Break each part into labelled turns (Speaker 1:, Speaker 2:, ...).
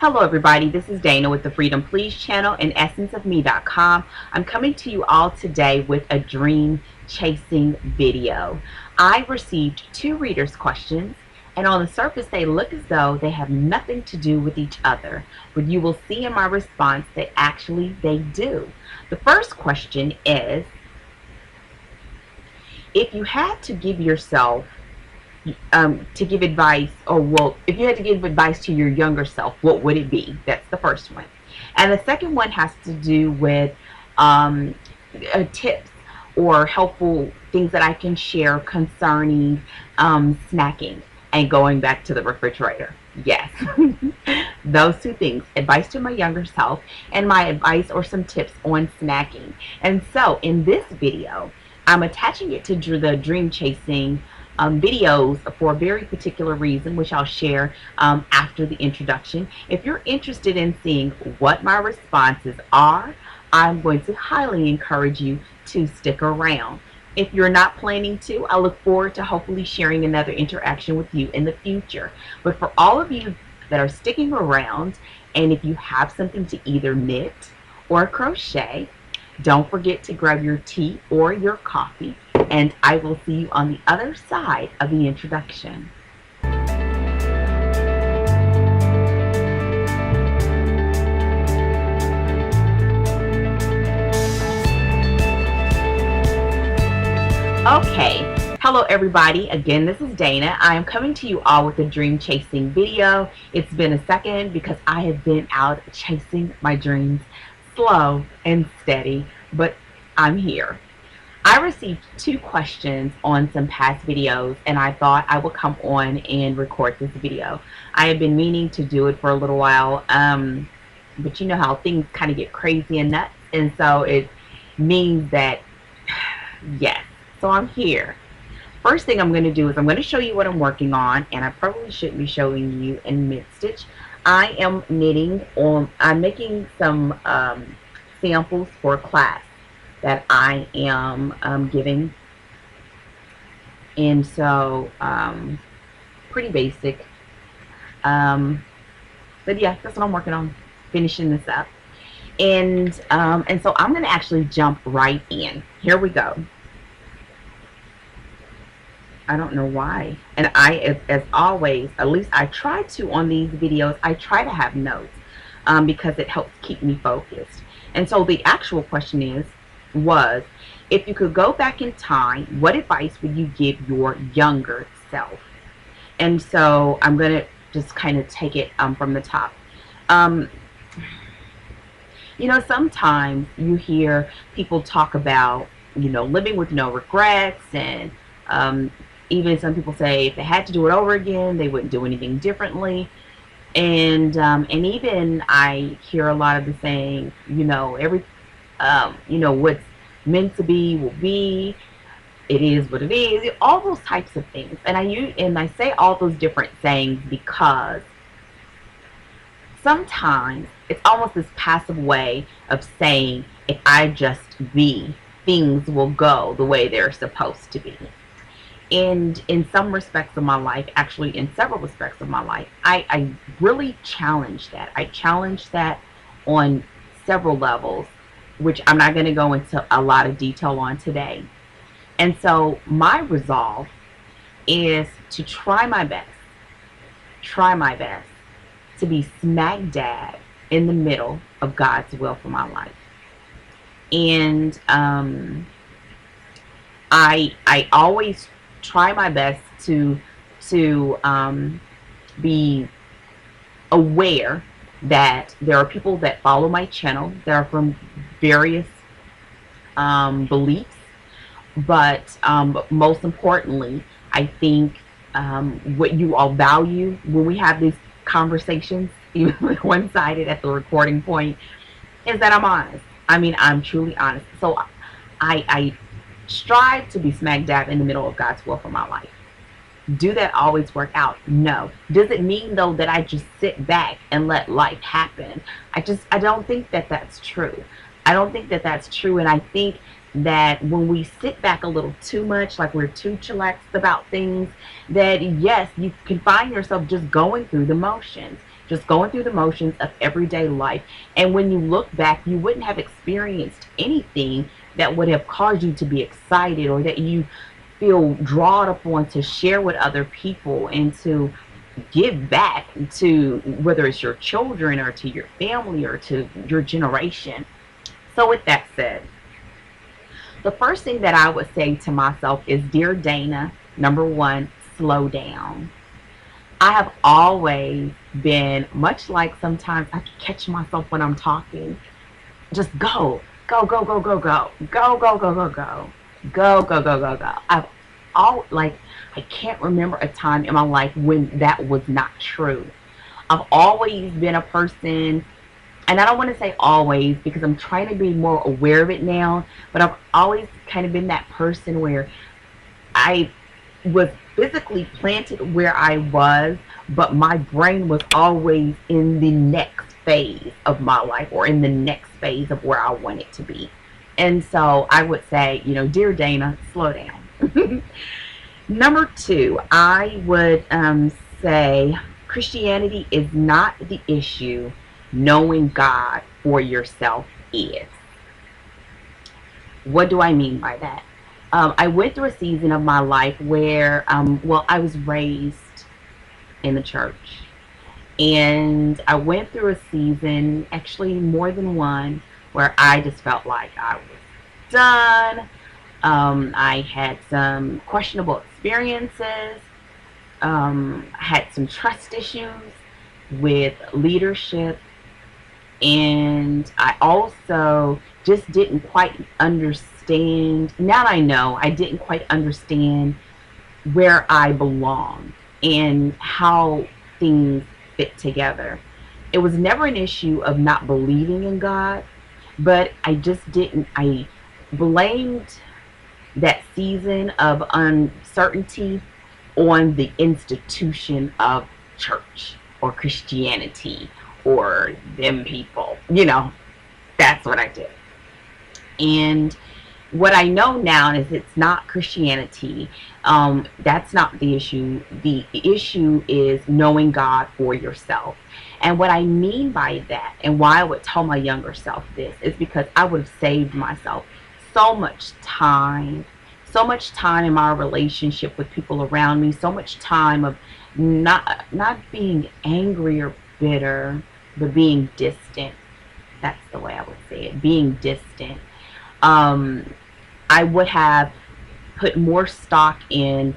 Speaker 1: Hello everybody, this is Dana with the Freedom Please channel and essenceofme.com. I'm coming to you all today with a dream chasing video. I received 2 readers' questions, and on the surface they look as though they have nothing to do with each other, but you will see in my response that actually they do. The first question is, if you had to give yourself to give advice, or well, if you had to give advice to your younger self, what would it be? That's the first one. And the second one has to do with tips or helpful things that I can share concerning snacking and going back to the refrigerator. Yes, those 2 things, advice to my younger self and my advice or some tips on snacking. And so in this video, I'm attaching it to the dream chasing videos for a very particular reason, which I'll share after the introduction. If you're interested in seeing what my responses are, I'm going to highly encourage you to stick around. If you're not planning to, I look forward to hopefully sharing another interaction with you in the future. But for all of you that are sticking around, and if you have something to either knit or crochet, don't forget to grab your tea or your coffee, and I will see you on the other side of the introduction. Okay, hello everybody. Again, this is Dana. I am coming to you all with a dream chasing video. It's been a second because I have been out chasing my dreams, slow and steady, but I'm here. I received 2 questions on some past videos, and I thought I would come on and record this video. I have been meaning to do it for a little while, but you know how things kind of get crazy and nuts, and so it means that, yes, so I'm here. First thing I'm going to do is I'm going to show you what I'm working on, and I probably shouldn't be showing you in mid-stitch. I am knitting on, I'm making some samples for a class that I am giving, and so pretty basic, but yeah, that's what I'm working on, finishing this up, and so I'm gonna actually jump right in. Here we go. I don't know why, and as always, at least I try to on these videos, I try to have notes because it helps keep me focused. And so the actual question was, if you could go back in time, what advice would you give your younger self? And so I'm going to just kind of take it from the top. You know, sometimes you hear people talk about, you know, living with no regrets, and even some people say if they had to do it over again, they wouldn't do anything differently. And even I hear a lot of the saying, you know, you know, what's meant to be will be, it is what it is, all those types of things. And I say all those different sayings because sometimes it's almost this passive way of saying, if I just be, things will go the way they're supposed to be. And in some respects of my life, actually in several respects of my life, I really challenge that. I challenge that on several levels, which I'm not going to go into a lot of detail on today. And so my resolve is to try my best to be smack dab in the middle of God's will for my life. And I always try my best to be aware that there are people that follow my channel that are from various beliefs, but most importantly, I think what you all value when we have these conversations, even one-sided at the recording point, is that I'm honest. I mean, I'm truly honest. So I strive to be smack dab in the middle of God's will for my life. Do that always work out? No. Does it mean though that I just sit back and let life happen? I don't think that that's true. I don't think that that's true. And I think that when we sit back a little too much, like we're too chillaxed about things, that yes, you can find yourself just going through the motions. just going through the motions of everyday life. And when you look back, you wouldn't have experienced anything that would have caused you to be excited, or that you feel drawn upon to share with other people and to give back to, whether it's your children or to your family or to your generation. So with that said, the first thing that I would say to myself is, dear Dana, number one, slow down. I have always been much like, sometimes I can catch myself when I'm talking. Just go, go, go, go, go, go, go, go, go, go, go, go, go, go, go, go. I've all like, I can't remember a time in my life when that was not true. I've always been a person, and I don't want to say always because I'm trying to be more aware of it now, but I've always kind of been that person where I was physically planted where I was, but my brain was always in the next phase of my life, or in the next phase of where I want it to be. And so I would say, dear Dana, slow down. Number two, I would say Christianity is not the issue. Knowing God for yourself is. What do I mean by that? I went through a season of my life where, I was raised in the church. And I went through a season, actually more than one, where I just felt like I was done. I had some questionable experiences. I had some trust issues with leadership. And I also just didn't quite understand. Now I know I didn't quite understand where I belong and how things fit together. It was never an issue of not believing in God, but I just didn't. I blamed that season of uncertainty on the institution of church or Christianity or them people. That's what I did. And what I know now is it's not Christianity. That's not the issue. The issue is knowing God for yourself. And what I mean by that, and why I would tell my younger self this, is because I would have saved myself so much time in my relationship with people around me, so much time of not being angry or bitter, but being distant. That's the way I would say it, being distant. I would have put more stock in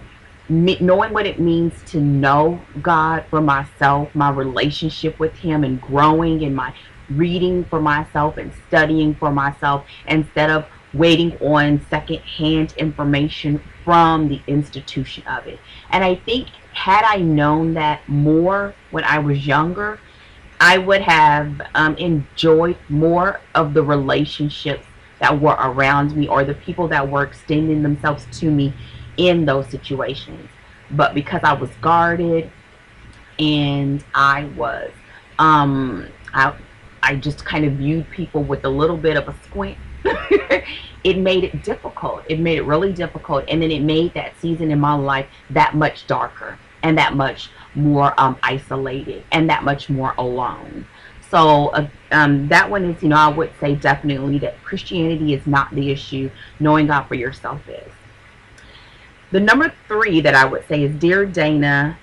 Speaker 1: knowing what it means to know God for myself, my relationship with Him, and growing in my reading for myself and studying for myself, instead of waiting on secondhand information from the institution of it. And I think had I known that more when I was younger, I would have enjoyed more of the relationships that were around me, or the people that were extending themselves to me in those situations. But because I was guarded, and I was I just kind of viewed people with a little bit of a squint. It made it difficult. It made it really difficult, and then it made that season in my life that much darker, and that much more isolated, and that much more alone. So that one is, I would say definitely that Christianity is not the issue. Knowing God for yourself is. The number three that I would say is, dear Dana,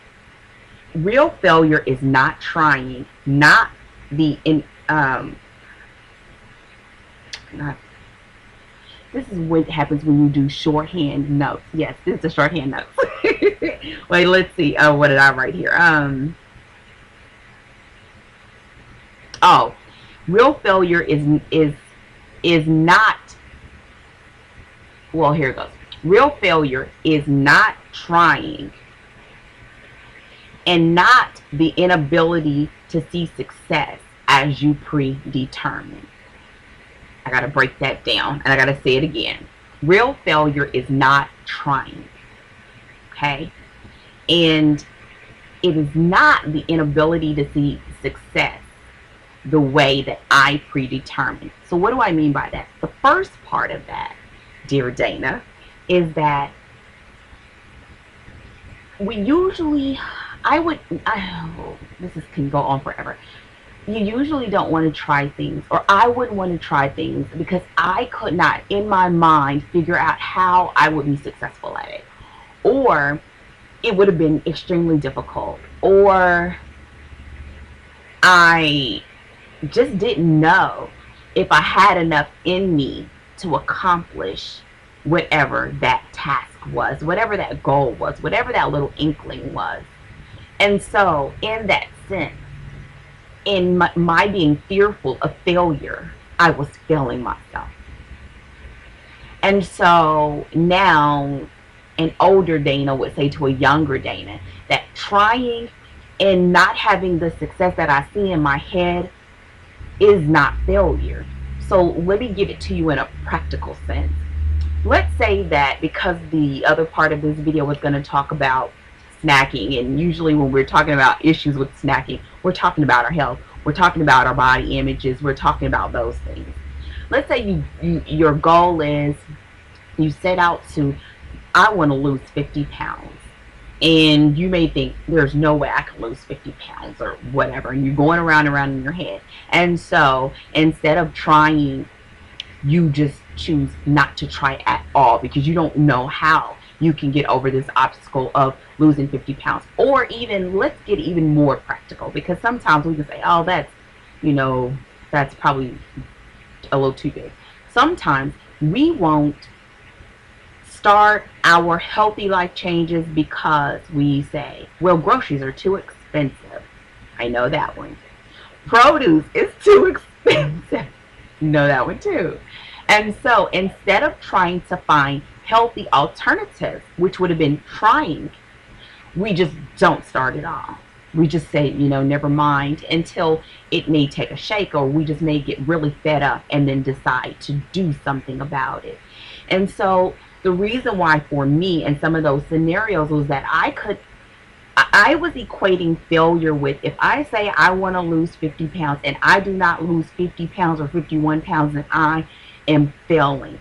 Speaker 1: real failure is not trying, not the this is what happens when you do shorthand notes. Yes, this is the shorthand notes. Wait, let's see. Oh, what did I write here? Oh, real failure is not. Well, here it goes. Real failure is not trying, and not the inability to see success as you predetermine. I got to break that down, and I got to say it again. Real failure is not trying. Okay? And it is not the inability to see success the way that I predetermined. So what do I mean by that? The first part of that, dear Dana, is that we usually This can go on forever. You usually don't want to try things, or I wouldn't want to try things because I could not, in my mind, figure out how I would be successful at it. Or it would have been extremely difficult. Or I just didn't know if I had enough in me to accomplish whatever that task was, whatever that goal was, whatever that little inkling was. And so, in that sense, in my being fearful of failure, I was failing myself. And so now, an older Dana would say to a younger Dana that trying and not having the success that I see in my head is not failure. So let me give it to you in a practical sense. Let's say that, because the other part of this video was going to talk about snacking, and usually when we're talking about issues with snacking, we're talking about our health, we're talking about our body images, we're talking about those things. Let's say your goal is, you set out to, I want to lose 50 pounds. And you may think, there's no way I can lose 50 pounds or whatever. And you're going around and around in your head. And so instead of trying, you just choose not to try at all because you don't know how you can get over this obstacle of losing 50 pounds. Or even, let's get even more practical, because sometimes we can say, oh, that's probably a little too big. Sometimes we won't start our healthy life changes because we say, well, groceries are too expensive. I know that one. Produce is too expensive. You know that one too. And so instead of trying to find healthy alternatives, which would have been trying, we just don't start at all. We just say, never mind, until it may take a shake, or we just may get really fed up and then decide to do something about it. And so the reason why for me in some of those scenarios was that I was equating failure with, if I say I want to lose 50 pounds and I do not lose 50 pounds or 51 pounds, then I am failing.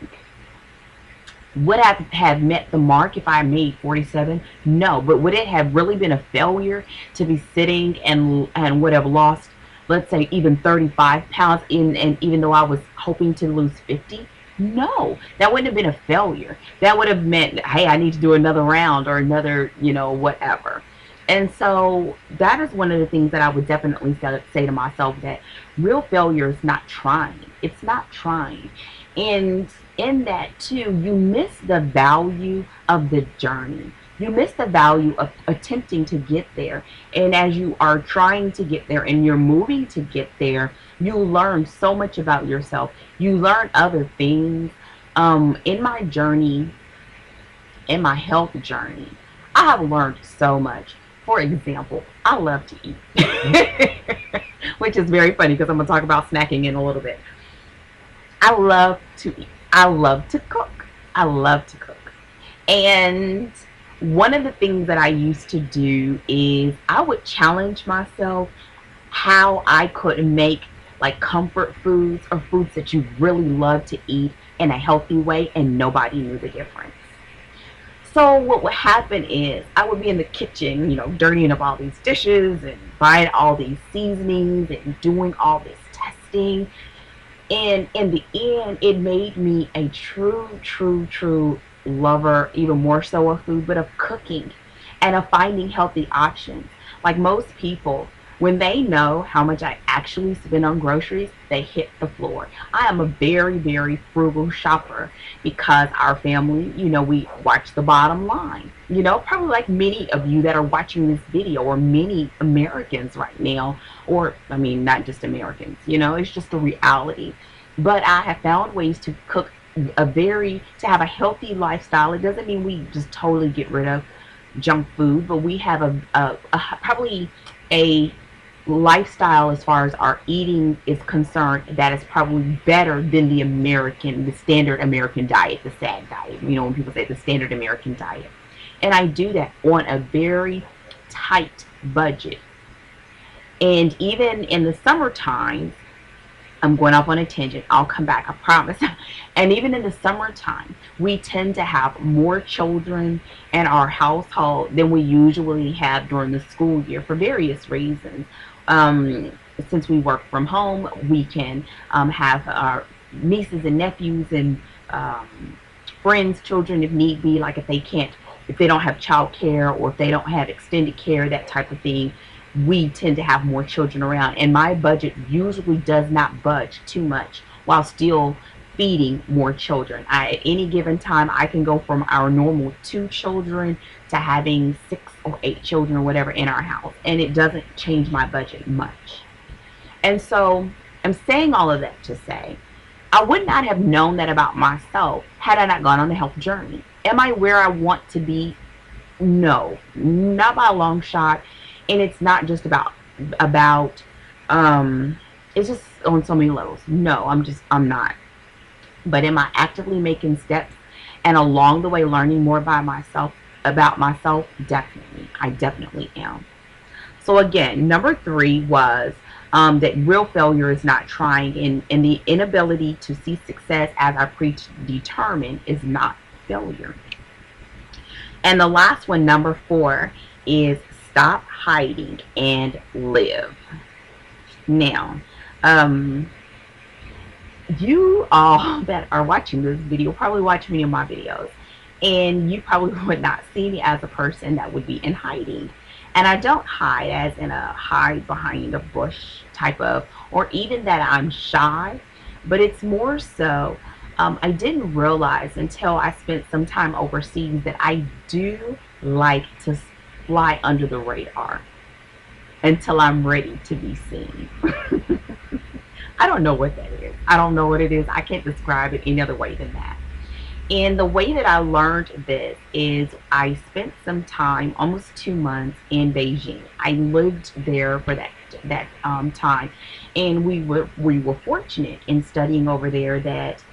Speaker 1: Would I have met the mark if I made 47? No. But would it have really been a failure to be sitting and would have lost, let's say, even 35 pounds and even though I was hoping to lose 50? No, that wouldn't have been a failure. That would have meant, hey, I need to do another round or another, whatever. And so that is one of the things that I would definitely say to myself, that real failure is not trying. It's not trying. And in that too, you miss the value of the journey. You miss the value of attempting to get there. And as you are trying to get there and you're moving to get there, you learn so much about yourself. You learn other things. In my journey, in my health journey, I have learned so much. For example, I love to eat, which is very funny because I'm going to talk about snacking in a little bit. I love to eat. I love to cook. I love to cook. And one of the things that I used to do is I would challenge myself how I could make like comfort foods or foods that you really love to eat in a healthy way, and nobody knew the difference. So what would happen is I would be in the kitchen, dirtying up all these dishes and buying all these seasonings and doing all this testing. And in the end, it made me a true lover, even more so of food, but of cooking and of finding healthy options. Like most people, when they know how much I actually spend on groceries, they hit the floor. I am a very frugal shopper because our family, we watch the bottom line. Probably like many of you that are watching this video, or many Americans right now, or I mean, not just Americans, it's just the reality. But I have found ways to cook to have a healthy lifestyle. It doesn't mean we just totally get rid of junk food, but we have probably a lifestyle as far as our eating is concerned that is probably better than the standard American diet, the SAD diet, when people say the standard American diet. And I do that on a very tight budget. And even in the summertime, I'm going off on a tangent. I'll come back, I promise. And even in the summertime, we tend to have more children in our household than we usually have during the school year for various reasons. Um, since we work from home, we can have our nieces and nephews and friends' children if need be, like if they don't have child care or if they don't have extended care, that type of thing, we tend to have more children around. And my budget usually does not budge too much while still feeding more children. At any given time, I can go from our normal 2 children to having 6 or 8 children or whatever in our house. And it doesn't change my budget much. And so I'm saying all of that to say, I would not have known that about myself had I not gone on the health journey. Am I where I want to be? No, not by a long shot. And it's not just about it's just on so many levels. No, I'm not. But am I actively making steps and along the way learning more about myself? Definitely. I definitely am. So again, number 3 was that real failure is not trying, and the inability to see success as I predetermined is not failure. And the last one, number 4, is stop hiding and live. Now, you all that are watching this video probably watch many of my videos, and you probably would not see me as a person that would be in hiding. And I don't hide as in a hide behind a bush type of, or even that I'm shy, but it's more so I didn't realize until I spent some time overseas that I do like to fly under the radar until I'm ready to be seen. I don't know what that is. I don't know what it is. I can't describe it any other way than that. And the way that I learned this is I spent some time, almost 2 months, in Beijing. I lived there for that time, and we were fortunate in studying over there that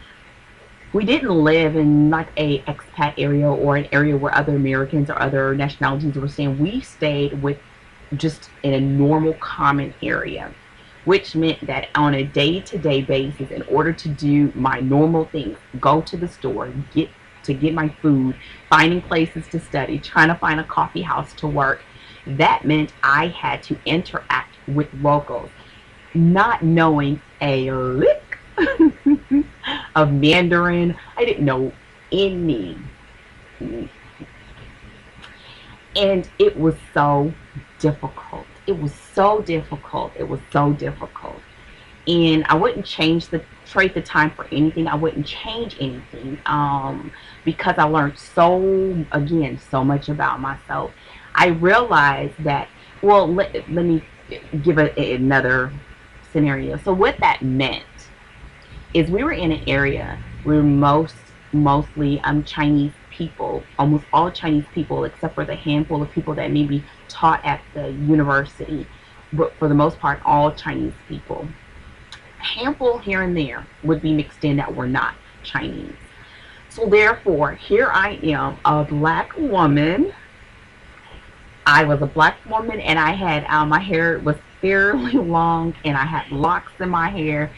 Speaker 1: we didn't live in like a expat area or an area where other Americans or other nationalities were staying. We stayed with just in a normal common area, which meant that on a day-to-day basis, in order to do my normal things, go to the store, get my food, finding places to study, trying to find a coffee house to work, that meant I had to interact with locals, not knowing a lick of Mandarin. I didn't know any. And it was so difficult. It was so difficult. It was so difficult. And I wouldn't trade the time for anything. I wouldn't change anything because I learned so much about myself. I realized that, well, let me give another scenario. So what that meant is we were in an area where mostly Chinese people, almost all Chinese people, except for the handful of people that maybe taught at the university, but for the most part, all Chinese people. A handful here and there would be mixed in that were not Chinese. So therefore, here I am, a black woman. I was a black woman, and I had my hair was fairly long, and I had locks in my hair.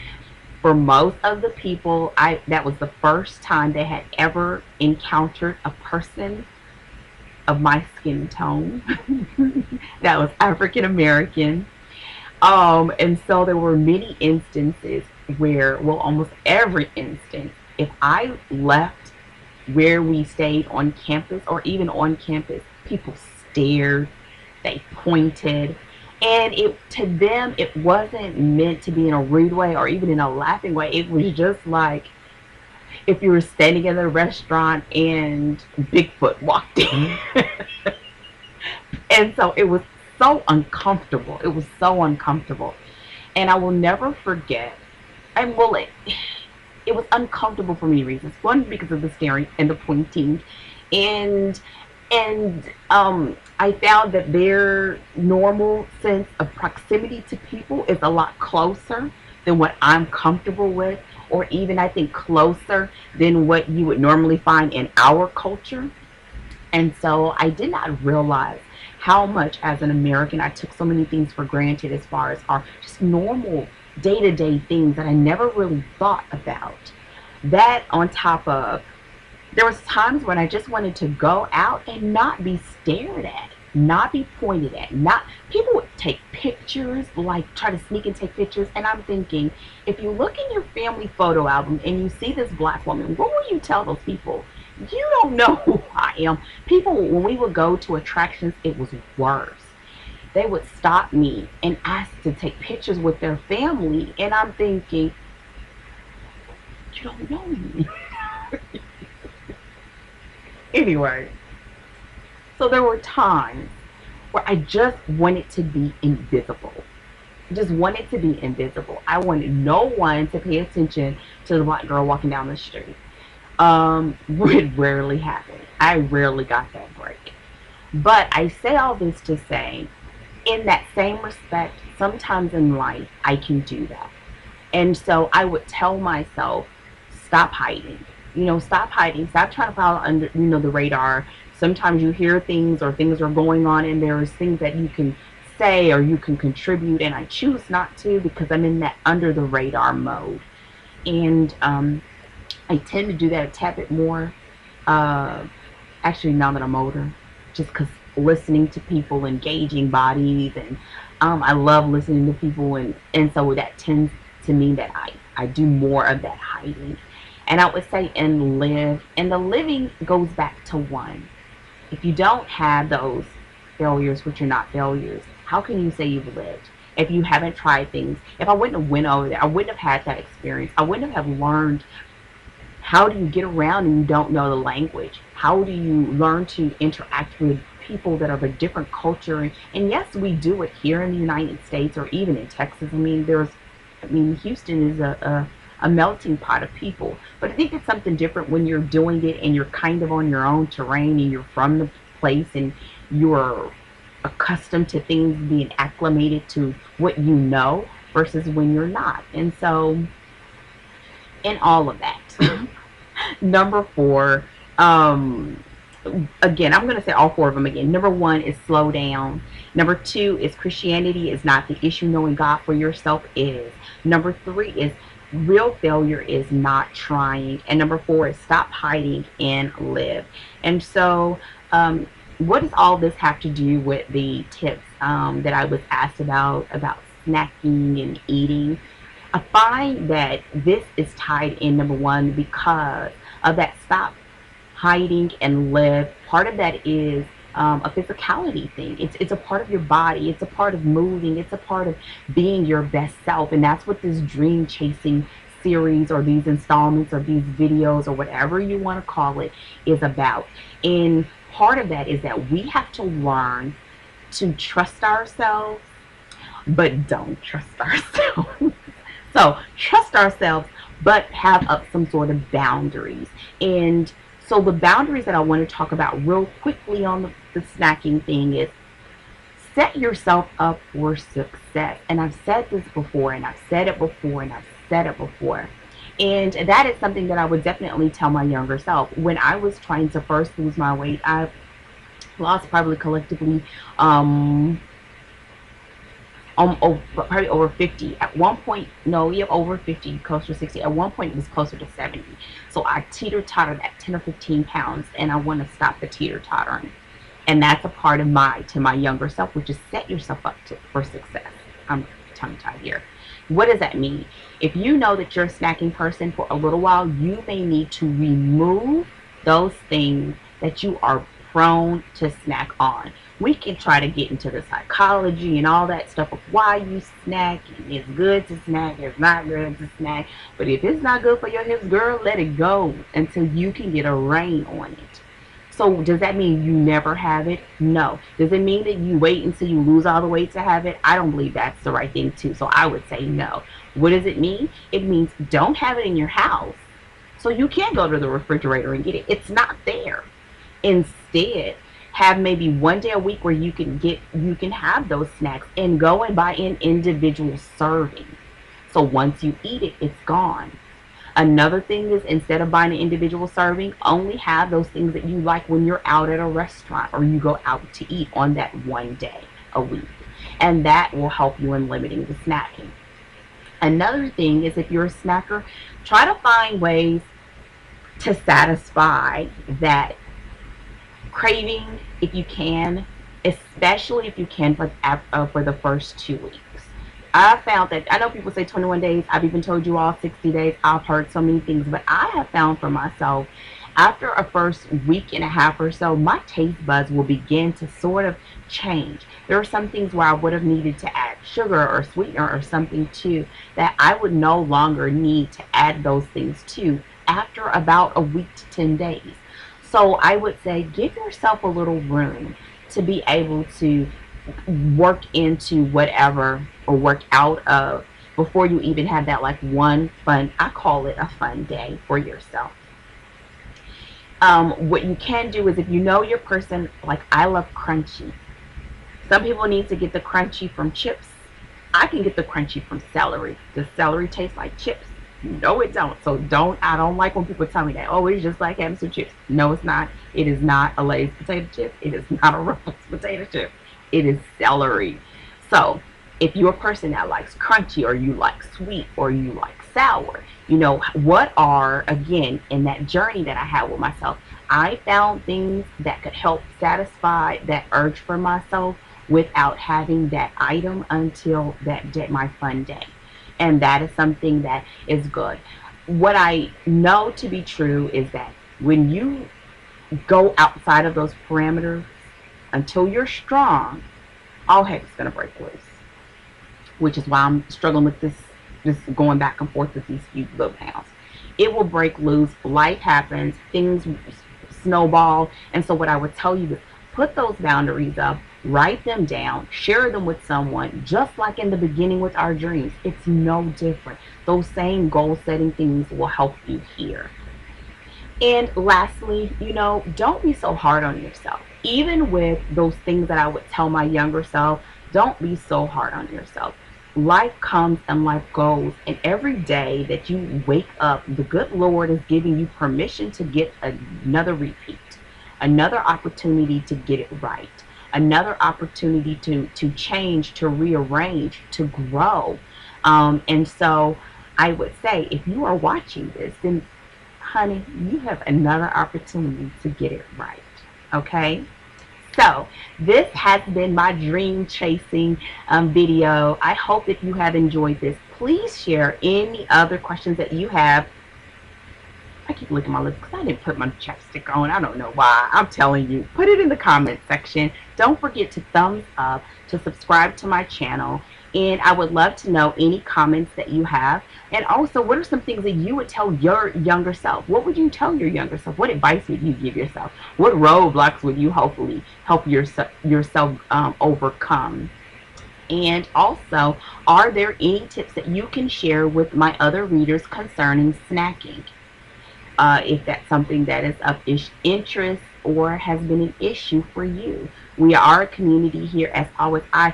Speaker 1: For most of the people, that was the first time they had ever encountered a person of my skin tone that was African American. And so there were many instances where, well, almost every instance, if I left where we stayed on campus or even on campus, people stared, they pointed. And to them, it wasn't meant to be in a rude way or even in a laughing way. It was just like if you were standing in a restaurant and Bigfoot walked in. And so it was so uncomfortable. It was so uncomfortable. And I will never forget. And well, it was uncomfortable for many reasons. One, because of the staring and the pointing. And I found that their normal sense of proximity to people is a lot closer than what I'm comfortable with, or even I think closer than what you would normally find in our culture. And so I did not realize how much as an American I took so many things for granted as far as our just normal day-to-day things that I never really thought about. That on top of, there was times when I just wanted to go out and not be stared at, not be pointed at, not, people would take pictures, like try to sneak and take pictures, and I'm thinking, if you look in your family photo album and you see this black woman, what will you tell those people? You don't know who I am. People, when we would go to attractions, it was worse. They would stop me and ask to take pictures with their family, and I'm thinking, you don't know me. Anyway, so there were times where I just wanted to be invisible. Just wanted to be invisible. I wanted no one to pay attention to the black girl walking down the street. Would rarely happen. I rarely got that break. But I say all this to say, in that same respect, sometimes in life, I can do that. And so I would tell myself, stop hiding. Stop hiding. Stop trying to follow under, the radar. Sometimes you hear things or things are going on and there's things that you can say or you can contribute, and I choose not to because I'm in that under the radar mode. And I tend to do that a tad bit more, actually now that I'm older, just because listening to people, engaging bodies, and I love listening to people, and so that tends to mean that I do more of that hiding. And I would say and live, and the living goes back to one. If you don't have those failures, which are not failures, how can you say you've lived? If you haven't tried things, if I wouldn't have went over there, I wouldn't have had that experience. I wouldn't have learned how do you get around and you don't know the language. How do you learn to interact with people that are of a different culture? And yes, we do it here in the United States or even in Texas. Houston is a melting pot of people. But I think it's something different when you're doing it and you're kind of on your own terrain and you're from the place and you're accustomed to things being acclimated to what you know versus when you're not. And so in all of that, number 4, again, I'm going to say all 4 of them again. Number 1 is slow down. Number 2 is Christianity is not the issue. Knowing God for yourself is. Number 3 is real failure is not trying. And number 4 is stop hiding and live. And so what does all this have to do with the tips that I was asked about snacking and eating? I find that this is tied in, number 1, because of that stop hiding and live. Part of that is a physicality thing. It's a part of your body. It's a part of moving. It's a part of being your best self. And that's what this dream chasing series or these installments or these videos or whatever you want to call it is about. And part of that is that we have to learn to trust ourselves, but don't trust ourselves. So trust ourselves, but have up some sort of boundaries. And so the boundaries that I want to talk about real quickly on the snacking thing is set yourself up for success. And I've said this before, and I've said it before, and I've said it before. And that is something that I would definitely tell my younger self. When I was trying to first lose my weight, I lost probably collectively probably over 50 at one point. No, yeah, over 50, closer to 60. At one point it was closer to 70. So I teeter-tottered at 10 or 15 pounds, and I want to stop the teeter-tottering. And that's a part of my younger self, which is set yourself up for success. I'm tongue-tied here. What does that mean? If you know that you're a snacking person for a little while, you may need to remove those things that you are prone to snack on. We can try to get into the psychology and all that stuff of why you snack, and it's good to snack, it's not good to snack. But if it's not good for your hips, girl, let it go until you can get a rein on it. So does that mean you never have it? No. Does it mean that you wait until you lose all the weight to have it? I don't believe that's the right thing too. So I would say no. What does it mean? It means don't have it in your house so you can't go to the refrigerator and get it. It's not there. Instead, have maybe one day a week where you can have those snacks and go and buy an individual serving. So once you eat it, it's gone. Another thing is, instead of buying an individual serving, only have those things that you like when you're out at a restaurant or you go out to eat on that one day a week. And that will help you in limiting the snacking. Another thing is, if you're a snacker, try to find ways to satisfy that craving if you can, especially if you can for the first 2 weeks. I found that, I know people say 21 days, I've even told you all 60 days, I've heard so many things, but I have found for myself, after a first week and a half or so, my taste buds will begin to sort of change. There are some things where I would have needed to add sugar or sweetener or something to, that I would no longer need to add those things to after about a week to 10 days. So I would say, give yourself a little room to be able to work into whatever, or work out of, before you even have that like one fun, I call it a fun day for yourself. What you can do is, if you know your person, like I love crunchy. Some people need to get the crunchy from chips. I can get the crunchy from celery. Does celery taste like chips? No, it don't. So I don't like when people tell me that, oh, it's just like having some chips. No, it's not. It is not a Lay's potato chip. It is not a Ruffles potato chip. It is celery. So if you're a person that likes crunchy, or you like sweet, or you like sour, you know, what are, again, in that journey that I had with myself, I found things that could help satisfy that urge for myself without having that item until that day, my fun day. And that is something that is good. What I know to be true is that when you go outside of those parameters, until you're strong, all heck's gonna break loose. Which is why I'm struggling with this going back and forth with these few little pounds. It will break loose, life happens, things snowball, and so what I would tell you is, put those boundaries up, write them down, share them with someone, just like in the beginning with our dreams. It's no different. Those same goal setting things will help you here. And lastly, you know, don't be so hard on yourself. Even with those things that I would tell my younger self, don't be so hard on yourself. Life comes and life goes, and every day that you wake up, the good Lord is giving you permission to get another repeat, another opportunity to get it right, another opportunity to change, to rearrange, to grow. And so I would say, if you are watching this, then honey, you have another opportunity to get it right. Okay? So this has been my dream chasing video. I hope that you have enjoyed this. Please share any other questions that you have. I keep licking my lips because I didn't put my chapstick on. I don't know why. I'm telling you. Put it in the comment section. Don't forget to thumbs up, to subscribe to my channel. And I would love to know any comments that you have. And also, what are some things that you would tell your younger self? What would you tell your younger self? What advice would you give yourself? What roadblocks would you hopefully help yourself overcome? And also, are there any tips that you can share with my other readers concerning snacking? If that's something that is of interest or has been an issue for you. We are a community here, as always. I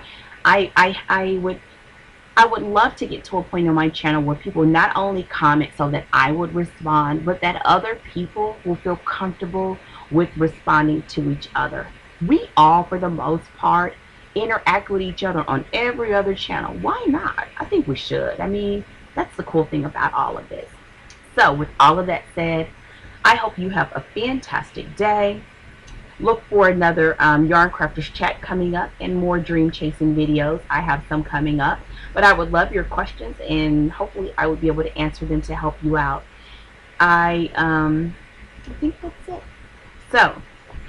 Speaker 1: would love to get to a point on my channel where people not only comment so that I would respond, but that other people will feel comfortable with responding to each other. We all, for the most part, interact with each other on every other channel. Why not? I think we should. I mean, that's the cool thing about all of this. So with all of that said, I hope you have a fantastic day. Look for another Yarn Crafters chat coming up and more dream chasing videos. I have some coming up, but I would love your questions, and hopefully I would be able to answer them to help you out. I think that's it. So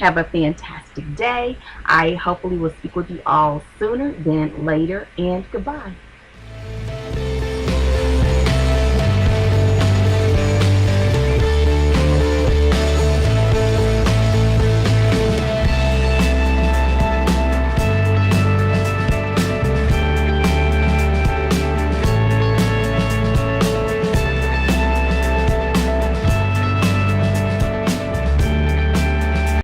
Speaker 1: have a fantastic day. I hopefully will speak with you all sooner than later, and goodbye.